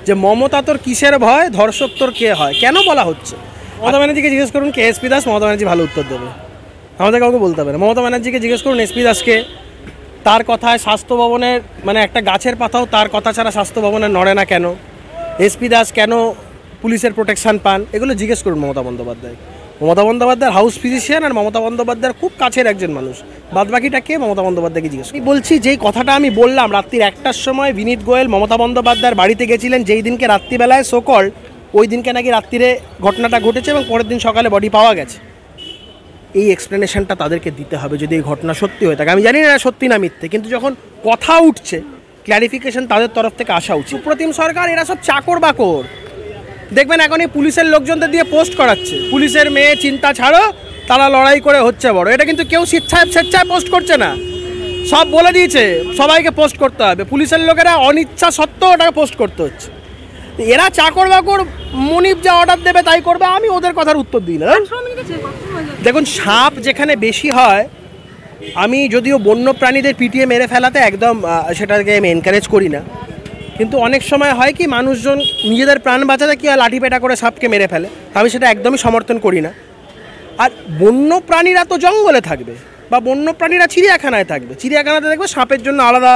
যে মমতা তোর কিসের ভয়, ধর্ষক তোর কে হয়, কেন বলা হচ্ছে? মমতা ব্যানার্জিকে জিজ্ঞেস করুন কে এসপি দাস, মমতা ব্যানার্জি ভালো উত্তর দেবে, আমাদের কাউকে বলতে হবে না। মমতা ব্যানার্জিকে জিজ্ঞেস করুন এসপি দাসকে, তার কথায় স্বাস্থ্য ভবনের মানে একটা গাছের পাতাও তার কথা ছাড়া স্বাস্থ্য ভবনে নড়ে না কেন, এসপি দাস কেন পুলিশের প্রোটেকশন পান, এগুলো জিজ্ঞেস করুন মমতা বন্দ্যোপাধ্যায়। মমতা বন্দ্যোপাধ্যায়ের হাউস ফিজিশিয়ান আর মমতা বন্দ্যোপাধ্যায়ের খুব কাছের একজন মানুষ, বাদবাকিটা কে মমতা বন্দ্যোপাধ্যায়কে জিজ্ঞেস করি। বলছি যেই কথাটা আমি বললাম রাত্রির 1টার সময় বিনীত গোয়েল মমতা বন্দ্যোপাধ্যায়ের বাড়িতে গেছিলেন, যেই দিনকে রাত্রিবেলায় সোকল ওই দিনকে নাকি রাত্রিরে ঘটনাটা ঘটেছে এবং পরের দিন সকালে বডি পাওয়া গেছে, এই এক্সপ্লেনেশনটা তাদেরকে দিতে হবে যদি এই ঘটনা সত্যি হয়ে থাকে। আমি জানি না সত্যি না মিথ্যে, কিন্তু যখন কথা উঠছে ক্ল্যারিফিকেশন তাদের তরফ থেকে আসা উচিত। সুপ্রতিম সরকার এরা সব চাকর বাকর, দেখবেন এখন এই পুলিশের লোকজনদের দিয়ে পোস্ট করাচ্ছে, পুলিশের মেয়ে চিন্তা ছাড়ো তারা লড়াই করে হচ্ছে বড়। এটা কিন্তু কেউ স্বেচ্ছায় পোস্ট করছে না, সব বলে দিয়েছে সবাইকে পোস্ট করতে হবে, পুলিশের লোকেরা অনিচ্ছা সত্ত্বেও ওটাকে পোস্ট করতে হচ্ছে। এরা চাকর বাকর, মনিব যা অর্ডার দেবে তাই করবে, আমি ওদের কথার উত্তর দিই না। দেখুন সাপ যেখানে বেশি হয়, আমি যদিও বন্য প্রাণীদের পিটিয়ে মেরে ফেলাতে একদম সেটাকে আমি এনকারেজ করি না, কিন্তু অনেক সময় হয় কি মানুষজন নিজেদের প্রাণ বাঁচাতে কি হয় লাঠি পেটা করে সাপকে মেরে ফেলে, আমি সেটা একদমই সমর্থন করি না। আর বন্য প্রাণীরা তো জঙ্গলে থাকবে বা বন্য প্রাণীরা চিড়িয়াখানায় থাকবে, চিড়িয়াখানাতে দেখবে সাপের জন্য আলাদা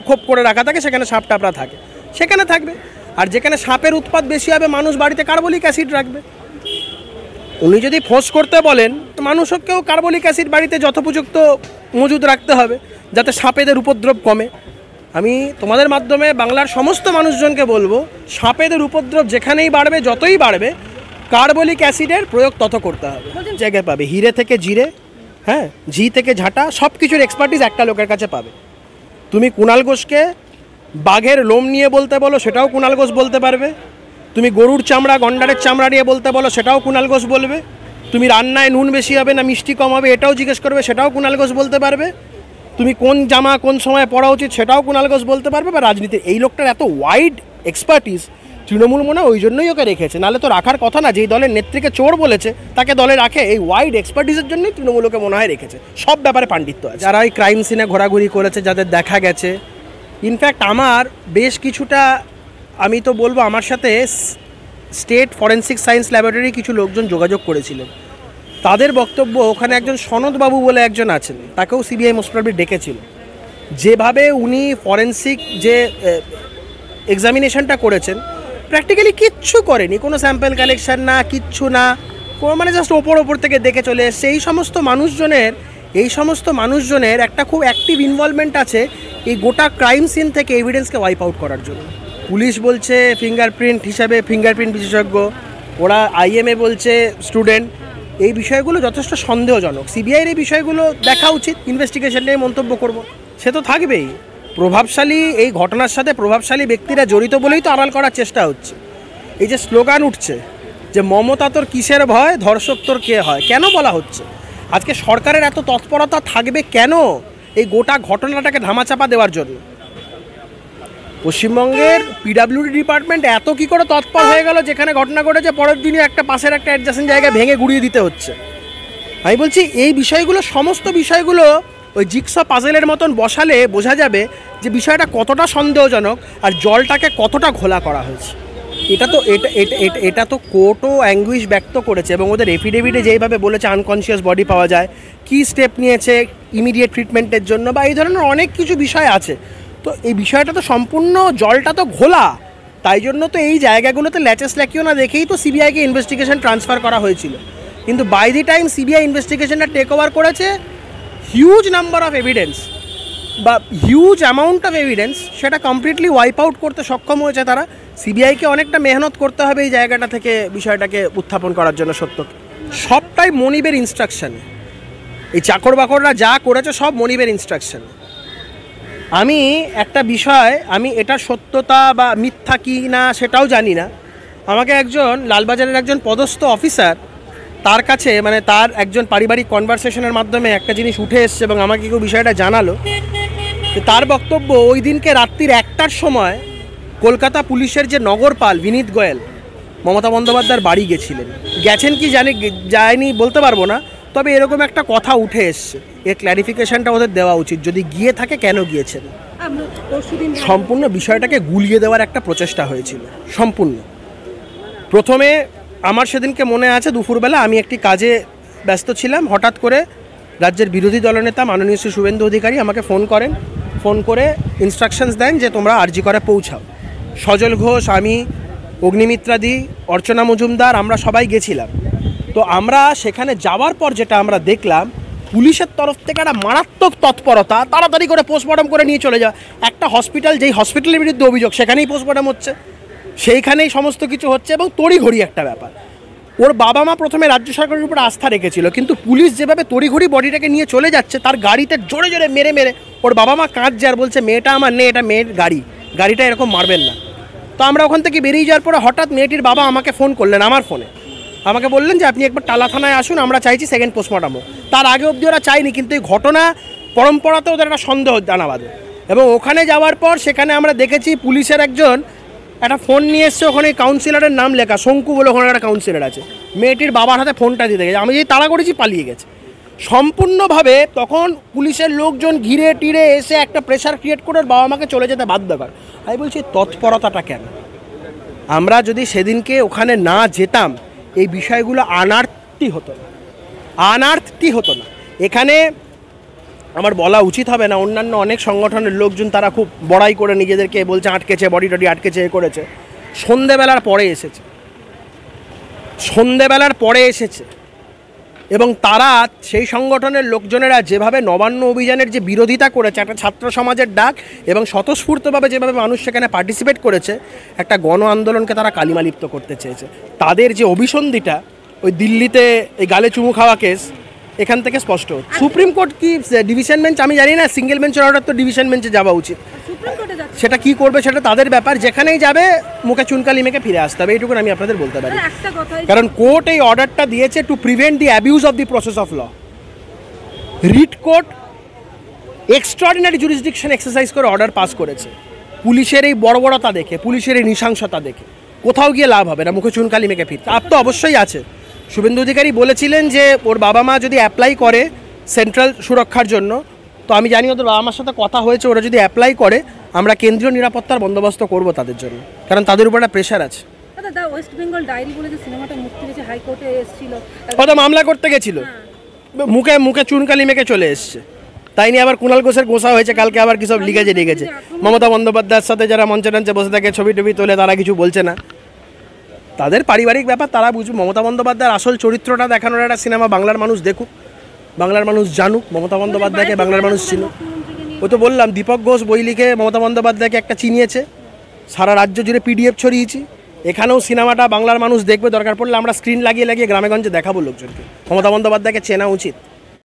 খোপ করে রাখা থাকে, সেখানে সাপ টাপরা থাকে, সেখানে থাকবে। আর যেখানে সাপের উৎপাত বেশি হবে মানুষ বাড়িতে কার্বলিক অ্যাসিড রাখবে। উনি যদি ফোর্স করতে বলেন তো মানুষকেও কার্বলিক অ্যাসিড বাড়িতে যথোপযুক্ত মজুদ রাখতে হবে যাতে সাপেদের উপদ্রব কমে। আমি তোমাদের মাধ্যমে বাংলার সমস্ত মানুষজনকে বলবো, সাপেদের উপদ্রব যেখানেই বাড়বে, যতই বাড়বে, কার্বলিক অ্যাসিডের প্রয়োগ তত করতে হবে। জায়গায় পাবে হিরে থেকে জিরে, হ্যাঁ, ঝি থেকে ঝাঁটা, সব কিছুর এক্সপার্টিস একটা লোকের কাছে পাবে। তুমি কুণাল ঘোষকে বাঘের লোম নিয়ে বলতে বলো, সেটাও কুণাল ঘোষ বলতে পারবে। তুমি গরুর চামড়া গন্ডারের চামড়া নিয়ে বলতে বলো, সেটাও কুণাল ঘোষ বলবে। তুমি রান্নায় নুন বেশি হবে না মিষ্টি কম হবে এটাও জিজ্ঞেস করবে, সেটাও কুণাল ঘোষ বলতে পারবে। তুমি কোন জামা কোন সময় পরা উচিত সেটাও কুণাল ঘোষ বলতে পারবে। বা রাজনীতির এই লোকটার এত ওয়াইড এক্সপার্টিস, তৃণমূল মনে ওই জন্যই ওকে রেখেছে, নাহলে তো রাখার কথা না। যেই দলের নেত্রীকে চোর বলেছে তাকে দলে রাখে, এই ওয়াইড এক্সপার্টিসের জন্যই তৃণমূল ওকে মনে হয় রেখেছে। সব ব্যাপারে পাণ্ডিত্য আছে। যারা ওই ক্রাইম সিনে ঘোরাঘুরি করেছে, যাদের দেখা গেছে, ইনফ্যাক্ট আমার বেশ কিছুটা, আমি তো বলবো আমার সাথে স্টেট ফরেন্সিক সায়েন্স ল্যাবরেটরি কিছু লোকজন যোগাযোগ করেছিলেন, তাদের বক্তব্য ওখানে একজন সনদবাবু বলে একজন আছেন, তাকেও সিবিআই মোস্ট প্রবাবলি ডেকেছিল। যেভাবে উনি ফরেন্সিক যে এক্সামিনেশনটা করেছেন, প্র্যাকটিক্যালি কিচ্ছু করেনি, কোনো স্যাম্পল কালেকশন না, কিচ্ছু না, কোনো মানে জাস্ট ওপর থেকে দেখে চলে এসছে। এই সমস্ত মানুষজনের একটা খুব অ্যাক্টিভ ইনভলভমেন্ট আছে এই গোটা ক্রাইম সিন থেকে এভিডেন্সকে ওয়াইপ আউট করার জন্য। পুলিশ বলছে ফিঙ্গারপ্রিন্ট হিসাবে ফিঙ্গারপ্রিন্ট বিশেষজ্ঞ, ওরা আইএমএ বলছে স্টুডেন্ট। এই বিষয়গুলো যথেষ্ট সন্দেহজনক। সিবিআইয়ের এই বিষয়গুলো দেখা উচিত, ইনভেস্টিগেশন নিয়ে মন্তব্য করব সে তো থাকবেই। প্রভাবশালী এই ঘটনার সাথে প্রভাবশালী ব্যক্তিরা জড়িত বলেই তো আড়াল করার চেষ্টা হচ্ছে। এই যে স্লোগান উঠছে যে মমতা তোর কিসের ভয়, ধর্ষক তোর কে হয়, কেন বলা হচ্ছে? আজকে সরকারের এত তৎপরতা থাকবে কেন এই গোটা ঘটনাটাকে ধামাচাপা দেওয়ার জন্য? পশ্চিমবঙ্গের পিডাব্লিউডি ডিপার্টমেন্ট এত কী করে তৎপর হয়ে গেল, যেখানে ঘটনা ঘটেছে পরের দিনই একটা পাশের একটা অ্যাডজাসেন্ট জায়গায় ভেঙে গুড়িয়ে দিতে হচ্ছে। আমি বলছি এই বিষয়গুলো, সমস্ত বিষয়গুলো ওই জিগসা পাজেলের মতন বসালে বোঝা যাবে যে বিষয়টা কতটা সন্দেহজনক আর জলটাকে কতটা ঘোলা করা হয়েছে। এটা তো কোর্টও অ্যাঙ্গুইশ ব্যক্ত করেছে এবং ওদের এফিডেভিটে যেইভাবে বলেছে আনকনসিয়াস বডি পাওয়া যায়, কী স্টেপ নিয়েছে ইমিডিয়েট ট্রিটমেন্টের জন্য, বা এই ধরনের অনেক কিছু বিষয় আছে। তো এই বিষয়টা তো সম্পূর্ণ, জলটা তো ঘোলা, তাই জন্য তো এই জায়গাগুলোতে ল্যাচেস ল্যাকিও না দেখেই তো সিবিআইকে ইনভেস্টিগেশন ট্রান্সফার করা হয়েছিল। কিন্তু বাই দি টাইম সিবিআই ইনভেস্টিগেশনটা টেক ওভার করেছে, হিউজ নাম্বার অফ এভিডেন্স বা হিউজ অ্যামাউন্ট অফ এভিডেন্স সেটা কমপ্লিটলি ওয়াইপ আউট করতে সক্ষম হয়েছে তারা। সিবিআইকে অনেকটা মেহনত করতে হবে এই জায়গাটা থেকে বিষয়টাকে উত্থাপন করার জন্য। সত্যকে সবটাই মনিবের ইনস্ট্রাকশানে, এই চাকর বাকররা যা করেছে সব মনিবের ইনস্ট্রাকশান। আমি একটা বিষয়, আমি এটা সত্যতা বা মিথ্যা কি না সেটাও জানি না। আমাকে একজন লালবাজারের একজন পদস্থ অফিসার, তার কাছে মানে তার একজন পারিবারিক কনভারসেশনের মাধ্যমে একটা জিনিস উঠে এসছে এবং আমাকে কেউ বিষয়টা জানালো। তার বক্তব্য, ওই দিনকে রাত্রির 1টার সময় কলকাতা পুলিশের যে নগরপাল বিনীত গোয়েল মমতা বন্দ্যোপাধ্যায়ের বাড়ি গেছেন কি যায়নি বলতে পারবো না, তবে এরকম একটা কথা উঠে এসছে। এর ক্ল্যারিফিকেশনটা ওদের দেওয়া উচিত, যদি গিয়ে থাকে কেন গিয়েছেন। সম্পূর্ণ বিষয়টাকে গুলিয়ে দেওয়ার একটা প্রচেষ্টা হয়েছিল সম্পূর্ণ। প্রথমে আমার সেদিনকে মনে আছে দুপুরবেলা আমি একটি কাজে ব্যস্ত ছিলাম, হঠাৎ করে রাজ্যের বিরোধী দলনেতা মাননীয় শ্রী শুভেন্দু অধিকারী আমাকে ফোন করেন, ফোন করে ইনস্ট্রাকশনস দেন যে তোমরা আরজি করে পৌঁছাও। সজল ঘোষ, আমি, অগ্নিমিত্রাদি, অর্চনা মজুমদার, আমরা সবাই গেছিলাম। তো আমরা সেখানে যাওয়ার পর যেটা আমরা দেখলাম, পুলিশের তরফ থেকে একটা মারাত্মক তৎপরতা, তাড়াতাড়ি করে পোস্টমর্টম করে নিয়ে চলে যাওয়া। একটা হসপিটাল, যেই হসপিটালের বিরুদ্ধে অভিযোগ, সেখানেই পোস্টমর্টম হচ্ছে, সেইখানেই সমস্ত কিছু হচ্ছে এবং তড়িঘড়ি একটা ব্যাপার। ওর বাবা মা প্রথমে রাজ্য সরকারের উপর আস্থা রেখেছিল, কিন্তু পুলিশ যেভাবে তড়িঘড়ি বডিটাকে নিয়ে চলে যাচ্ছে, তার গাড়িতে জোরে জোরে মেরে মেরে ওর বাবা মা কাঁদছে আর বলছে মেয়েটা আমার নেই, এটা মেয়ের গাড়ি, গাড়িটা এরকম মারবেন না। তো আমরা ওখান থেকে বেরিয়ে যাওয়ার পরে হঠাৎ মেয়েটির বাবা আমাকে ফোন করলেন, আমার ফোনে আমাকে বললেন যে আপনি একবার টালা থানায় আসুন, আমরা চাইছি সেকেন্ড পোস্টমর্টম হোক। তার আগে অবধি ওরা চাইনি, কিন্তু এই ঘটনা পরম্পরাতে ওদের একটা সন্দেহ জানা বাঁধে। এবং ওখানে যাওয়ার পর সেখানে আমরা দেখেছি পুলিশের একজন একটা ফোন নিয়ে এসছে, ওখানে কাউন্সিলরের নাম লেখা, শঙ্কু বলে ওখানে একটা কাউন্সিলর আছে, মেয়েটির বাবার হাতে ফোনটা দিতে গেছে। আমি যেই তাড়া করেছি পালিয়ে গেছে সম্পূর্ণভাবে। তখন পুলিশের লোকজন ঘিরে টিরে এসে একটা প্রেশার ক্রিয়েট করে ওর বাবা মাকে চলে যেতে বাধ্য করে। আমি বলছি তৎপরতাটা কেন? আমরা যদি সেদিনকে ওখানে না যেতাম এই বিষয়গুলো আনার্থই হতো না, আনার্থই হতো না। এখানে আমার বলা উচিত হবে না, অন্যান্য অনেক সংগঠনের লোকজন তারা খুব বড়াই করে নিজেদেরকে বলছে আটকেছে, বডি টডি আটকেছে, এ করেছে। সন্ধেবেলার পরে এসেছে, সন্ধেবেলার পরে এসেছে এবং তারা সেই সংগঠনের লোকজনেরা যেভাবে নবান্ন অভিযানের যে বিরোধিতা করেছে, একটা ছাত্র সমাজের ডাক এবং স্বতঃস্ফূর্তভাবে যেভাবে মানুষ সেখানে পার্টিসিপেট করেছে, একটা গণ আন্দোলনকে তারা কালিমালিপ্ত করতে চেয়েছে। তাদের যে অভিসন্ধিটা ওই দিল্লিতে এই গালে চুমু খাওয়া কেস, এখান থেকে স্পষ্ট। সুপ্রিম কোর্ট কি ডিভিশন বেঞ্চ আমি জানি না, সিঙ্গেল বেঞ্চের অর্ডার তো ডিভিশন বেঞ্চে যাওয়া উচিত। সেটা কি করবে সেটা তাদের ব্যাপার, যেখানেই যাবে মুখে চুনকালি মেখে ফিরে আসতে হবে, এইটুকুন আমি আপনাদের বলতে পারি। কারণ কোর্ট এই অর্ডারটা দিয়েছে to prevent the abuse of the process of law. Writ court extraordinary jurisdiction exercise করে অর্ডার পাস করেছে। পুলিশের এই বর্বরতা দেখে, পুলিশের এই নৃশংসতা দেখে কোথাও গিয়ে লাভ হবে না, মুখে চুনকালি মেখে ফিরতে। লাভ তো অবশ্যই আছে। শুভেন্দু অধিকারী বলেছিলেন যে ওর বাবা মা যদি অ্যাপ্লাই করে সেন্ট্রাল সুরক্ষার জন্য, তো আমি জানি ওদের বাবা মার সাথে কথা হয়েছে, ওরা যদি অ্যাপ্লাই করে আমরা কেন্দ্রীয় নিরাপত্তার বন্দোবস্ত করব তাদের জন্য, কারণ তাদের উপর একটা প্রেশার আছে। ওয়েস্ট বেঙ্গল ডায়েরি বলে যে সিনেমাটা মুক্তি পেয়েছে, হাইকোর্টে এসেছিল, কত মামলা করতে গেছিল, মুখে মুখে চুনকালি মেখে চলে এসছে। তাই নিয়ে আবার কুণাল ঘোষের গোসা হয়েছে, কালকে আবার কি সব লিখেছে। মমতা বন্দ্যোপাধ্যায়ের সাথে যারা মঞ্চে টঞ্চে বসে থাকে, ছবি টবি তোলে, তারা কিছু বলছে না, তাদের পারিবারিক ব্যাপার, তারা বুঝুক। মমতা বন্দ্যোপাধ্যায়ের আসল চরিত্রটা দেখানোর একটা সিনেমা বাংলার মানুষ দেখুক, বাংলার মানুষ জানুক, মমতা বন্দ্যোপাধ্যায়কে বাংলার মানুষ চিনুক। ও তো বললাম, দীপক ঘোষ বই লিখে মমতা বন্দ্যোপাধ্যায়কে একটা চিনিয়েছে, সারা রাজ্য জুড়ে পিডিএফ ছড়িয়েছি। এখানেও সিনেমাটা বাংলার মানুষ দেখবে, দরকার পড়লে আমরা স্ক্রিন লাগিয়ে লাগিয়ে গ্রামেগঞ্জে দেখাবো লোকজনকে। মমতা বন্দ্যোপাধ্যায়কে চেনা উচিত।